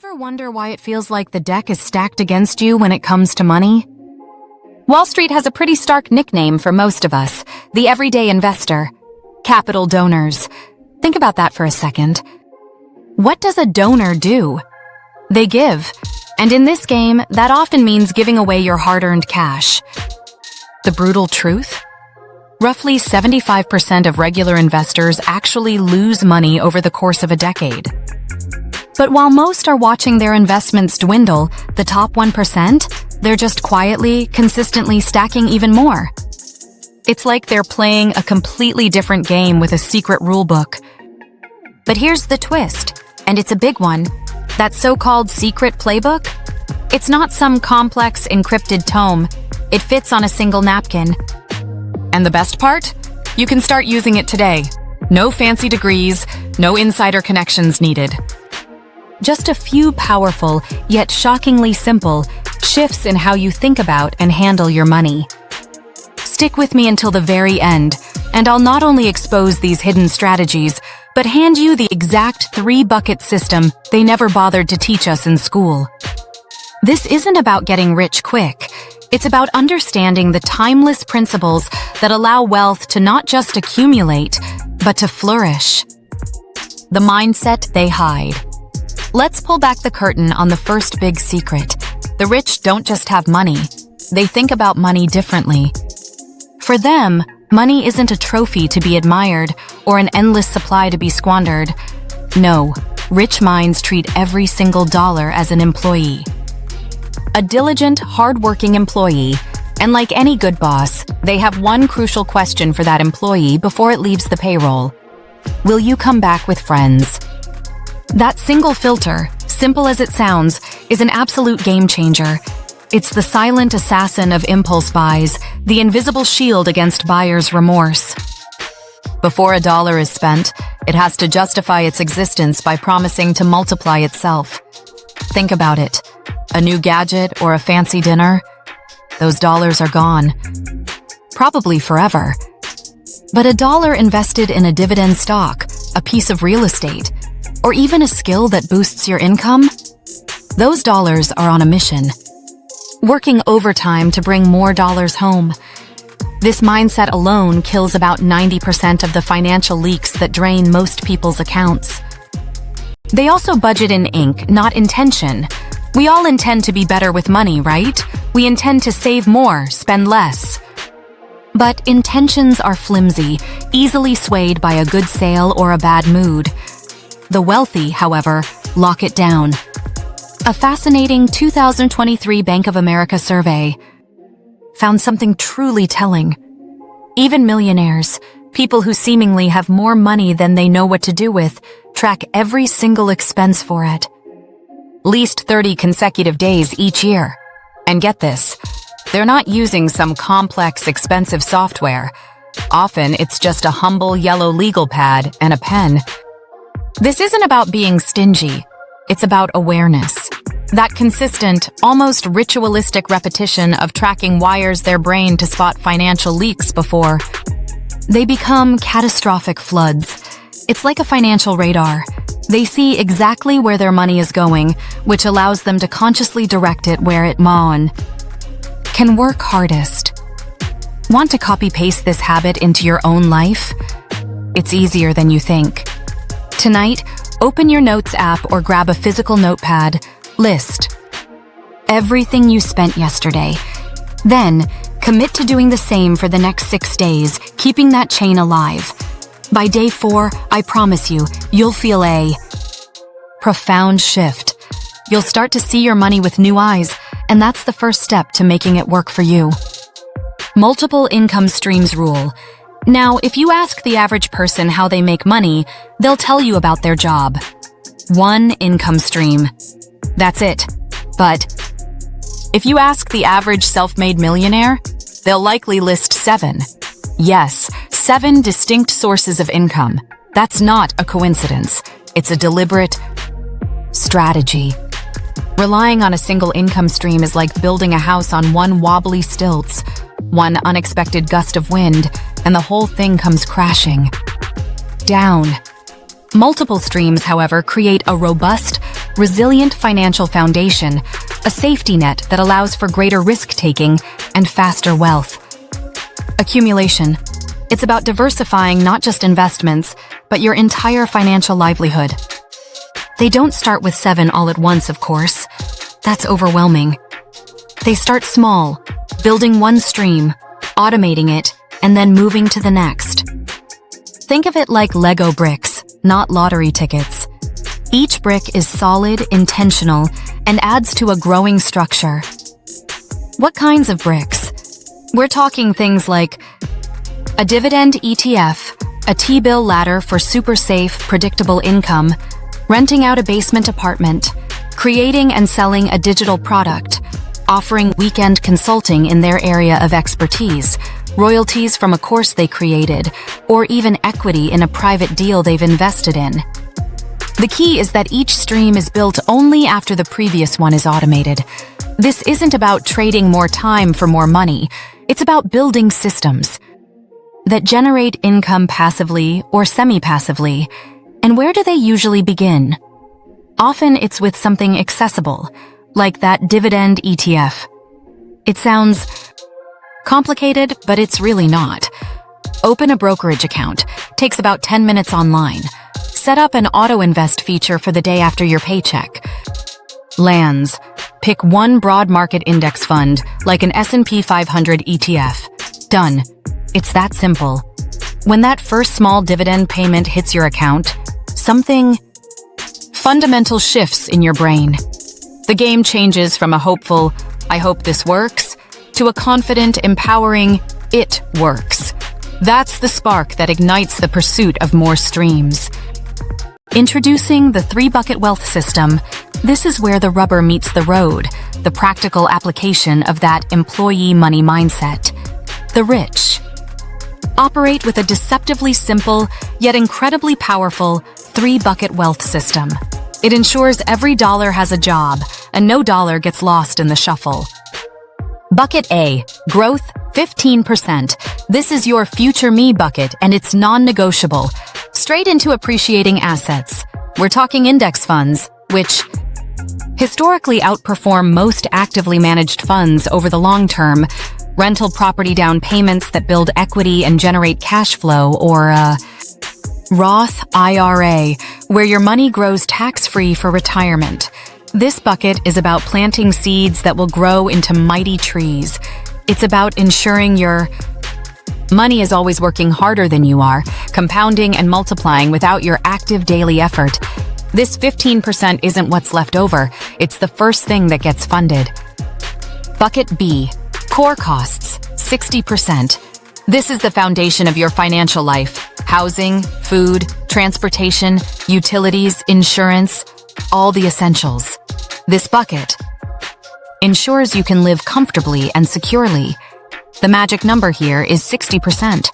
Ever wonder why it feels like the deck is stacked against you when it comes to money? Wall Street has a pretty stark nickname for most of us, the everyday investor. Capital donors. Think about that for a second. What does a donor do? They give. And in this game, that often means giving away your hard-earned cash. The brutal truth? Roughly 75% of regular investors actually lose money over the course of a decade. But while most are watching their investments dwindle, the top 1%, they're just quietly, consistently stacking even more. It's like they're playing a completely different game with a secret rulebook. But here's the twist, and it's a big one. That so-called secret playbook? It's not some complex encrypted tome. It fits on a single napkin. And the best part? You can start using it today. No fancy degrees, no insider connections needed. Just a few powerful, yet shockingly simple, shifts in how you think about and handle your money. Stick with me until the very end, and I'll not only expose these hidden strategies, but hand you the exact 3-bucket system they never bothered to teach us in school. This isn't about getting rich quick. It's about understanding the timeless principles that allow wealth to not just accumulate, but to flourish. The mindset they hide. Let's pull back the curtain on the first big secret. The rich don't just have money. They think about money differently. For them, money isn't a trophy to be admired or an endless supply to be squandered. No, rich minds treat every single dollar as an employee. A diligent, hard-working employee, and like any good boss, they have one crucial question for that employee before it leaves the payroll. Will you come back with friends? That single filter, simple as it sounds, is an absolute game changer. It's the silent assassin of impulse buys, the invisible shield against buyer's remorse. Before a dollar is spent, it has to justify its existence by promising to multiply itself. Think about it. A new gadget or a fancy dinner? Those dollars are gone. Probably forever. But a dollar invested in a dividend stock, a piece of real estate, or even a skill that boosts your income? Those dollars are on a mission. Working overtime to bring more dollars home. This mindset alone kills about 90% of the financial leaks that drain most people's accounts. They also budget in ink, not intention. We all intend to be better with money, right? We intend to save more, spend less. But intentions are flimsy, easily swayed by a good sale or a bad mood. The wealthy, however, lock it down. A fascinating 2023 Bank of America survey found something truly telling. Even millionaires, people who seemingly have more money than they know what to do with, track every single expense for it. Least 30 consecutive days each year. And get this, they're not using some complex, expensive software. Often, it's just a humble yellow legal pad and a pen. This isn't about being stingy. It's about awareness. That consistent, almost ritualistic repetition of tracking wires their brain to spot financial leaks before they become catastrophic floods. It's like a financial radar. They see exactly where their money is going, which allows them to consciously direct it where it can work hardest. Want to copy-paste this habit into your own life? It's easier than you think. Tonight, open your Notes app or grab a physical notepad. List everything you spent yesterday. Then, commit to doing the same for the next 6 days, keeping that chain alive. By day 4, I promise you, you'll feel a profound shift. You'll start to see your money with new eyes, and that's the first step to making it work for you. Multiple income streams rule. Now, if you ask the average person how they make money, they'll tell you about their job. One income stream. That's it. But if you ask the average self-made millionaire, they'll likely list 7. Yes, 7 distinct sources of income. That's not a coincidence. It's a deliberate strategy. Relying on a single income stream is like building a house on one wobbly stilts. One unexpected gust of wind, and the whole thing comes crashing down. Multiple streams, however, create a robust, resilient financial foundation, a safety net that allows for greater risk-taking and faster wealth. Accumulation. It's about diversifying not just investments, but your entire financial livelihood. They don't start with 7 all at once, of course. That's overwhelming. They start small, building one stream, automating it, and then moving to the next. Think of it like Lego bricks, not lottery tickets. Each brick is solid, intentional, and adds to a growing structure. What kinds of bricks? We're talking things like a dividend ETF, a T-bill ladder for super safe, predictable income, renting out a basement apartment, creating and selling a digital product, offering weekend consulting in their area of expertise, royalties from a course they created, or even equity in a private deal they've invested in. The key is that each stream is built only after the previous one is automated. This isn't about trading more time for more money. It's about building systems that generate income passively or semi-passively. And where do they usually begin? Often it's with something accessible, like that dividend ETF. It sounds complicated, but it's really not. Open a brokerage account. Takes about 10 minutes online. Set up an auto-invest feature for the day after your paycheck. Lands. Pick one broad market index fund, like an S&P 500 ETF. Done. It's that simple. When that first small dividend payment hits your account, something fundamental shifts in your brain. The game changes from a hopeful, "I hope this works," to a confident, empowering, "It works." That's the spark that ignites the pursuit of more streams. Introducing the 3-bucket wealth system. This is where the rubber meets the road, the practical application of that employee money mindset. The rich operate with a deceptively simple, yet incredibly powerful 3-bucket wealth system. It ensures every dollar has a job, and no dollar gets lost in the shuffle. Bucket A, growth, 15%. This is your future me bucket, and it's non-negotiable. Straight into appreciating assets. We're talking index funds, which historically outperform most actively managed funds over the long term. Rental property down payments that build equity and generate cash flow, or Roth IRA, where your money grows tax-free for retirement. This bucket is about planting seeds that will grow into mighty trees. It's about ensuring your money is always working harder than you are, compounding and multiplying without your active daily effort. This 15% isn't what's left over, it's the first thing that gets funded. Bucket B, core costs, 60%. This is the foundation of your financial life. Housing, food, transportation, utilities, insurance, all the essentials. This bucket ensures you can live comfortably and securely. The magic number here is 60%.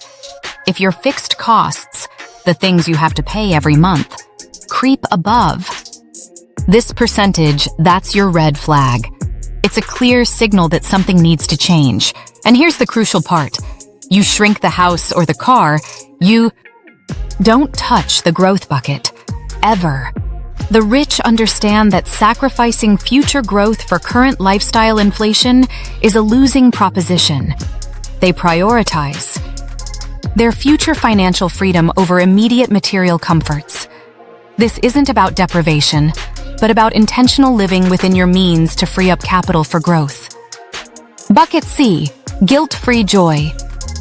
If your fixed costs, the things you have to pay every month, creep above this percentage, that's your red flag. It's a clear signal that something needs to change. And here's the crucial part. You shrink the house or the car, you don't touch the growth bucket. Ever. The rich understand that sacrificing future growth for current lifestyle inflation is a losing proposition. They prioritize their future financial freedom over immediate material comforts. This isn't about deprivation, but about intentional living within your means to free up capital for growth. Bucket C, guilt-free joy,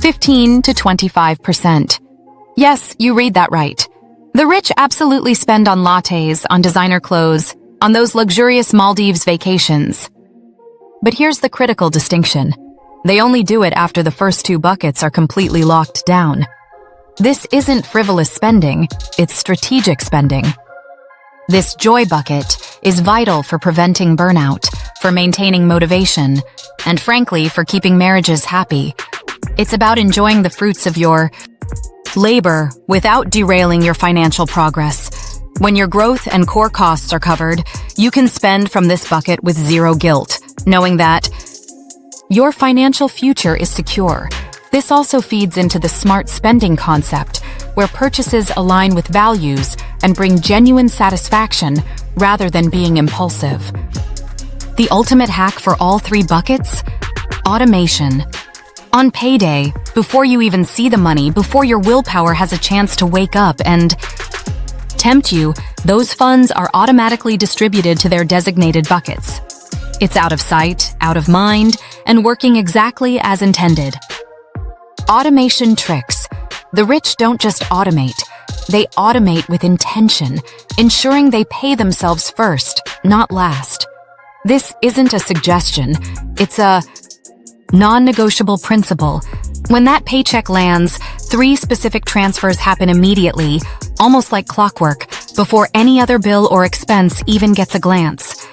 15 to 25%. Yes, you read that right. The rich absolutely spend on lattes, on designer clothes, on those luxurious Maldives vacations. But here's the critical distinction. They only do it after the first 2 buckets are completely locked down. This isn't frivolous spending, it's strategic spending. This joy bucket is vital for preventing burnout, for maintaining motivation, and frankly, for keeping marriages happy. It's about enjoying the fruits of your labor without derailing your financial progress. When your growth and core costs are covered, you can spend from this bucket with zero guilt, knowing that your financial future is secure. This also feeds into the smart spending concept, where purchases align with values and bring genuine satisfaction rather than being impulsive. The ultimate hack for all three buckets? Automation. On payday, before you even see the money, before your willpower has a chance to wake up and tempt you, those funds are automatically distributed to their designated buckets. It's out of sight, out of mind, and working exactly as intended. Automation tricks. The rich don't just automate. They automate with intention, ensuring they pay themselves first, not last. This isn't a suggestion. It's a non-negotiable principle. When that paycheck lands, 3 specific transfers happen immediately, almost like clockwork, before any other bill or expense even gets a glance.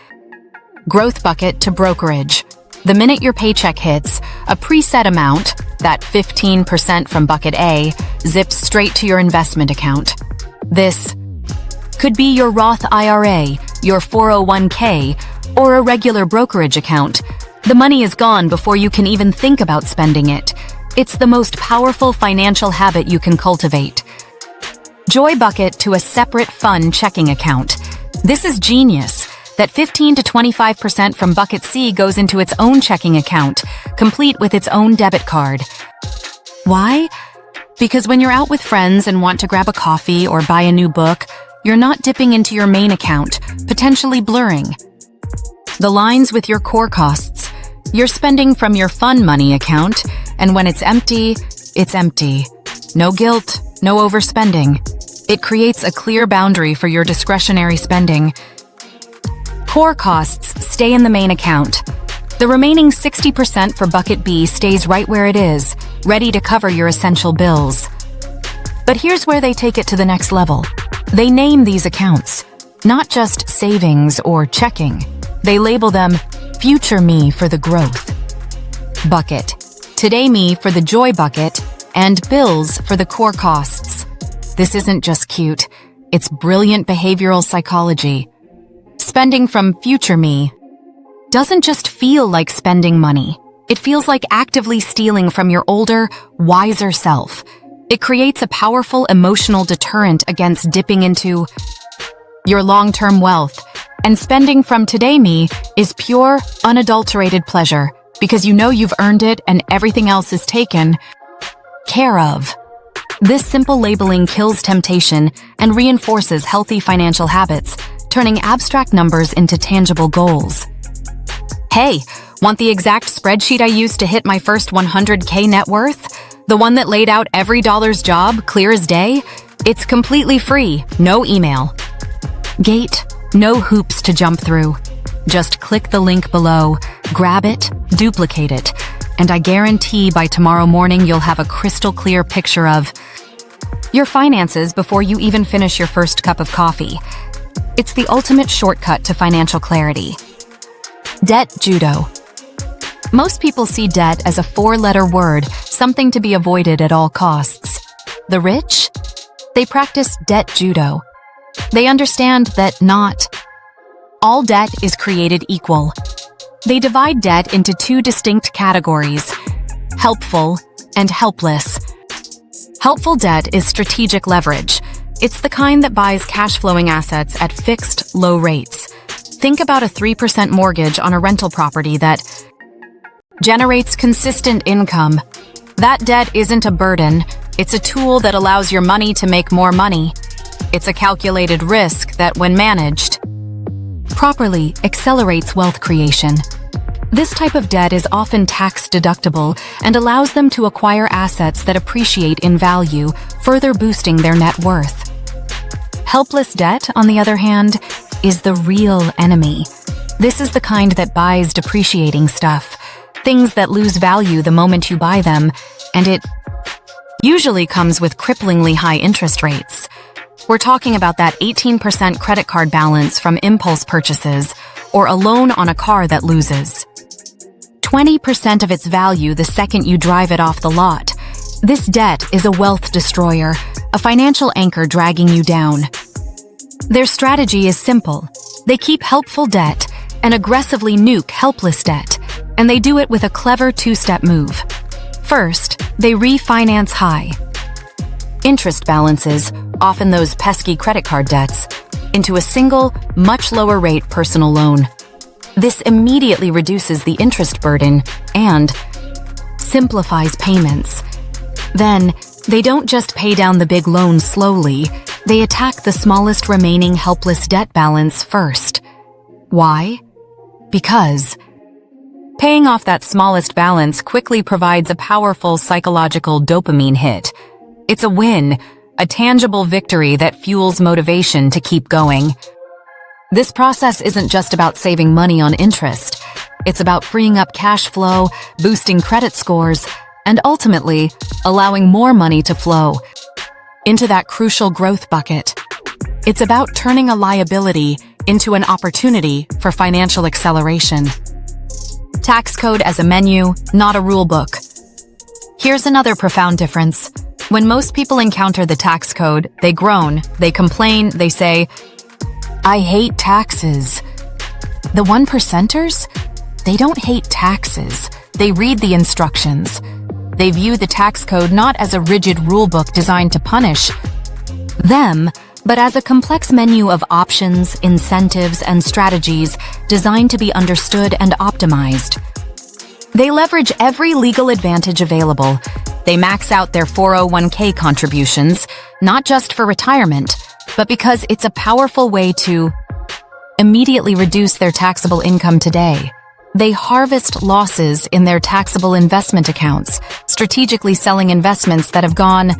Growth bucket to brokerage. The minute your paycheck hits, a preset amount, that 15% from bucket A, zips straight to your investment account. This could be your Roth IRA, your 401k, or a regular brokerage account. The money is gone before you can even think about spending it. It's the most powerful financial habit you can cultivate. Joy bucket to a separate fun checking account. This is genius. That 15 to 25% from bucket C goes into its own checking account, complete with its own debit card. Why? Because when you're out with friends and want to grab a coffee or buy a new book, you're not dipping into your main account, potentially blurring the lines with your core costs. You're spending from your fun money account, and when it's empty, it's empty. No guilt, no overspending. It creates a clear boundary for your discretionary spending. Core costs stay in the main account. The remaining 60% for bucket B stays right where it is, ready to cover your essential bills. But here's where they take it to the next level. They name these accounts, not just savings or checking. They label them Future Me for the growth bucket, Today Me for the joy bucket, and Bills for the core costs. This isn't just cute, it's brilliant behavioral psychology. Spending from Future Me doesn't just feel like spending money. It feels like actively stealing from your older, wiser self. It creates a powerful emotional deterrent against dipping into your long-term wealth. And spending from Today Me is pure, unadulterated pleasure because you know you've earned it and everything else is taken care of. This simple labeling kills temptation and reinforces healthy financial habits, turning abstract numbers into tangible goals. Hey, want the exact spreadsheet I used to hit my first 100K net worth? The one that laid out every dollar's job, clear as day? It's completely free, no email gate, no hoops to jump through. Just click the link below, grab it, duplicate it, and I guarantee by tomorrow morning you'll have a crystal clear picture of your finances before you even finish your first cup of coffee. It's the ultimate shortcut to financial clarity. Debt judo. Most people see debt as a 4-letter word, something to be avoided at all costs. The rich? They practice debt judo. They understand that not all debt is created equal. They divide debt into 2 distinct categories, helpful and helpless. Helpful debt is strategic leverage. It's the kind that buys cash-flowing assets at fixed, low rates. Think about a 3% mortgage on a rental property that generates consistent income. That debt isn't a burden. It's a tool that allows your money to make more money. It's a calculated risk that, when managed properly, accelerates wealth creation. This type of debt is often tax-deductible and allows them to acquire assets that appreciate in value, further boosting their net worth. Helpless debt, on the other hand, is the real enemy. This is the kind that buys depreciating stuff, things that lose value the moment you buy them, and it usually comes with cripplingly high interest rates. We're talking about that 18% credit card balance from impulse purchases, or a loan on a car that loses 20% of its value the second you drive it off the lot. This debt is a wealth destroyer, a financial anchor dragging you down. Their strategy is simple. They keep helpful debt and aggressively nuke helpless debt, and they do it with a clever 2-step move. First, they refinance high interest balances, often those pesky credit card debts, into a single, much lower rate personal loan. This immediately reduces the interest burden and simplifies payments. Then, they don't just pay down the big loan slowly, they attack the smallest remaining helpless debt balance first. Why? Because paying off that smallest balance quickly provides a powerful psychological dopamine hit. It's a win, a tangible victory that fuels motivation to keep going. This process isn't just about saving money on interest. It's about freeing up cash flow, boosting credit scores, and ultimately, allowing more money to flow into that crucial growth bucket. It's about turning a liability into an opportunity for financial acceleration. Tax code as a menu, not a rule book. Here's another profound difference. When most people encounter the tax code, they groan, they complain, they say, "I hate taxes." The 1%ers? They don't hate taxes. They read the instructions. They view the tax code not as a rigid rulebook designed to punish them, but as a complex menu of options, incentives, and strategies designed to be understood and optimized. They leverage every legal advantage available. They max out their 401k contributions, not just for retirement, but because it's a powerful way to immediately reduce their taxable income today. They harvest losses in their taxable investment accounts, strategically selling investments that have gone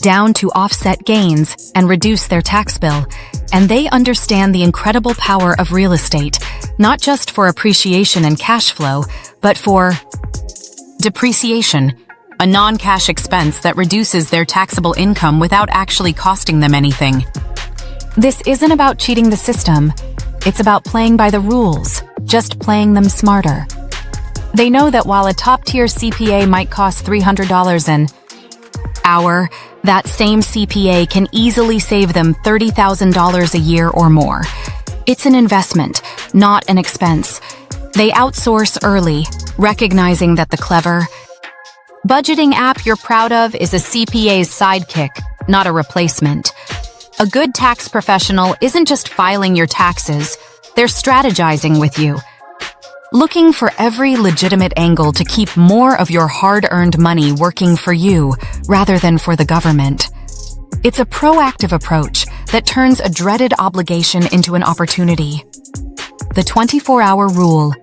down to offset gains and reduce their tax bill. And they understand the incredible power of real estate, not just for appreciation and cash flow, but for depreciation, a non-cash expense that reduces their taxable income without actually costing them anything. This isn't about cheating the system. It's about playing by the rules, just playing them smarter. They know that while a top-tier CPA might cost $300 an hour, that same CPA can easily save them $30,000 a year or more. It's an investment, not an expense. They outsource early, recognizing that the clever budgeting app you're proud of is a CPA's sidekick, not a replacement. A good tax professional isn't just filing your taxes, they're strategizing with you, looking for every legitimate angle to keep more of your hard-earned money working for you rather than for the government. It's a proactive approach that turns a dreaded obligation into an opportunity. The 24-hour rule.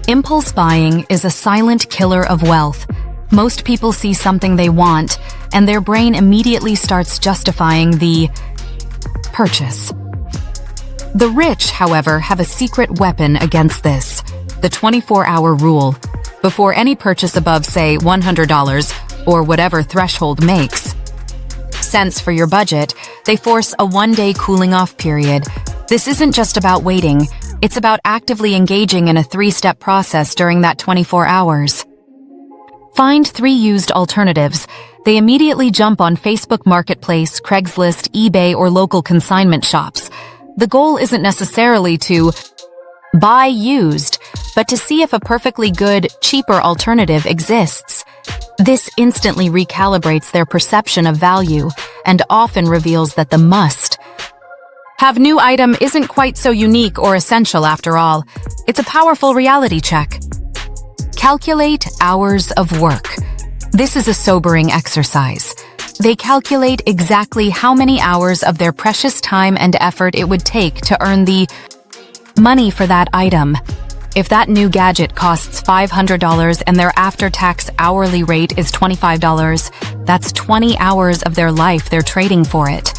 Impulse buying is a silent killer of wealth. Most people see something they want, and their brain immediately starts justifying the purchase. The rich, however, have a secret weapon against this, the 24-hour rule. Before any purchase above, say, $100 or whatever threshold makes sense for your budget, they force a one-day cooling-off period. This isn't just about waiting, it's about actively engaging in a three-step process during that 24 hours. Find 3 used alternatives. They immediately jump on Facebook Marketplace, Craigslist, eBay, or local consignment shops. The goal isn't necessarily to buy used, but to see if a perfectly good, cheaper alternative exists. This instantly recalibrates their perception of value and often reveals that the must-have new item isn't quite so unique or essential after all. It's a powerful reality check. Calculate hours of work. This is a sobering exercise. They calculate exactly how many hours of their precious time and effort it would take to earn the money for that item. If that new gadget costs $500 and their after-tax hourly rate is $25, that's 20 hours of their life they're trading for it.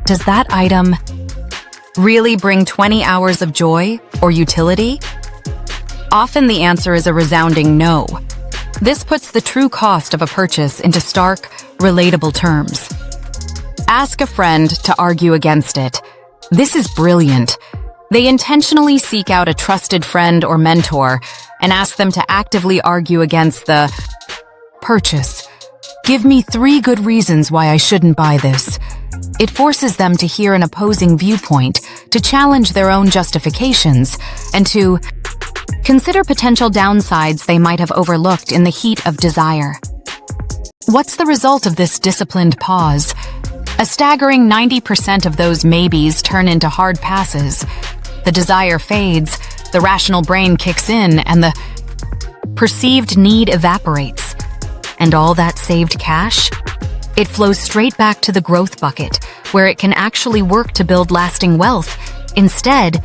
Does that item really bring 20 hours of joy or utility? Often the answer is a resounding no. This puts the true cost of a purchase into stark, relatable terms. Ask a friend to argue against it. This is brilliant. They intentionally seek out a trusted friend or mentor and ask them to actively argue against the purchase. Give me 3 good reasons why I shouldn't buy this. It forces them to hear an opposing viewpoint, to challenge their own justifications, and to consider potential downsides they might have overlooked in the heat of desire. What's the result of this disciplined pause? A staggering 90% of those maybes turn into hard passes. The desire fades, the rational brain kicks in, and the perceived need evaporates. And all that saved cash? It flows straight back to the growth bucket, where it can actually work to build lasting wealth, instead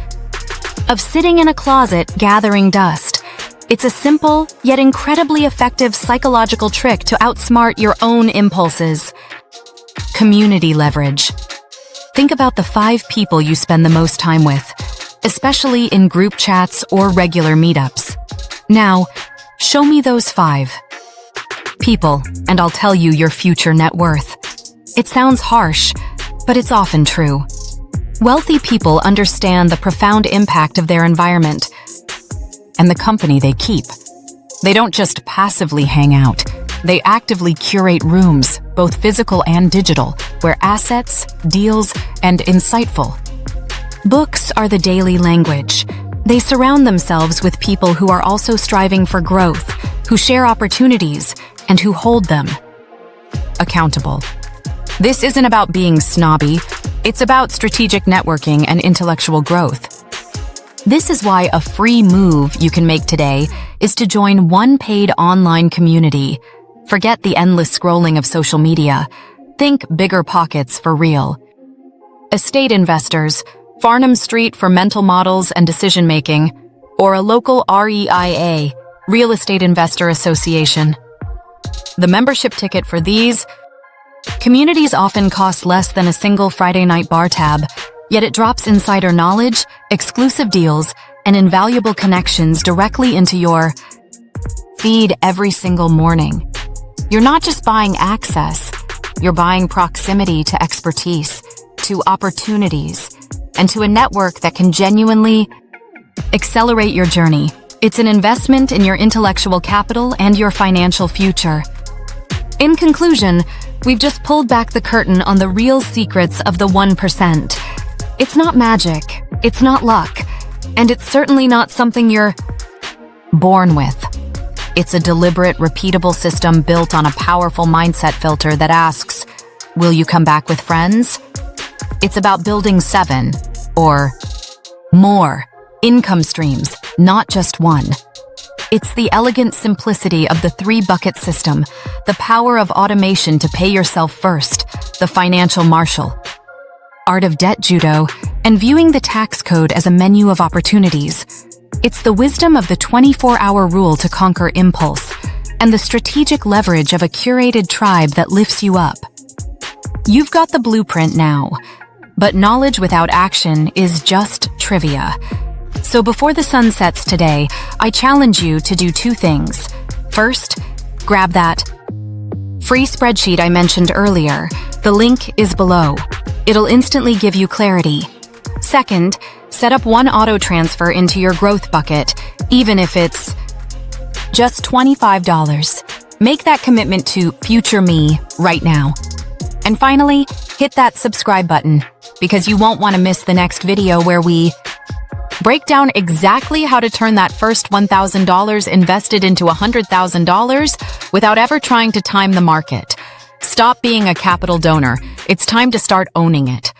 of sitting in a closet gathering dust. It's a simple, yet incredibly effective psychological trick to outsmart your own impulses. Community leverage. Think about the 5 people you spend the most time with, especially in group chats or regular meetups. Now, show me those 5 people, and I'll tell you your future net worth. It sounds harsh, but it's often true. Wealthy people understand the profound impact of their environment and the company they keep. They don't just passively hang out. They actively curate rooms, both physical and digital, where assets, deals, and insightful. Books are the daily language. They surround themselves with people who are also striving for growth, who share opportunities, and who hold them accountable. This isn't about being snobby. It's about strategic networking and intellectual growth. This is why a free move you can make today is to join one paid online community. Forget the endless scrolling of social media. Think bigger pockets for real. Estate investors, Farnham Street for mental models and decision-making, or a local REIA, Real Estate Investor Association. The membership ticket for these communities often costs less than a single Friday night bar tab, yet it drops insider knowledge, exclusive deals, and invaluable connections directly into your feed every single morning. You're not just buying access, you're buying proximity to expertise, to opportunities, and to a network that can genuinely accelerate your journey. It's an investment in your intellectual capital and your financial future. In conclusion, we've just pulled back the curtain on the real secrets of the 1%. It's not magic, it's not luck, and it's certainly not something you're born with. It's a deliberate, repeatable system built on a powerful mindset filter that asks, will you come back with friends? It's about building 7 or more income streams, not just one. It's the elegant simplicity of the 3-bucket system, the power of automation to pay yourself first, the financial marshal, art of debt judo, and viewing the tax code as a menu of opportunities. It's the wisdom of the 24-hour rule to conquer impulse, and the strategic leverage of a curated tribe that lifts you up. You've got the blueprint now, but knowledge without action is just trivia. So before the sun sets today, I challenge you to do 2 things. First, grab that free spreadsheet I mentioned earlier. The link is below. It'll instantly give you clarity. Second, set up one auto transfer into your growth bucket, even if it's just $25. Make that commitment to future me right now. And finally, hit that subscribe button, because you won't want to miss the next video where we break down exactly how to turn that first $1,000 invested into $100,000 without ever trying to time the market. Stop being a capital donor. It's time to start owning it.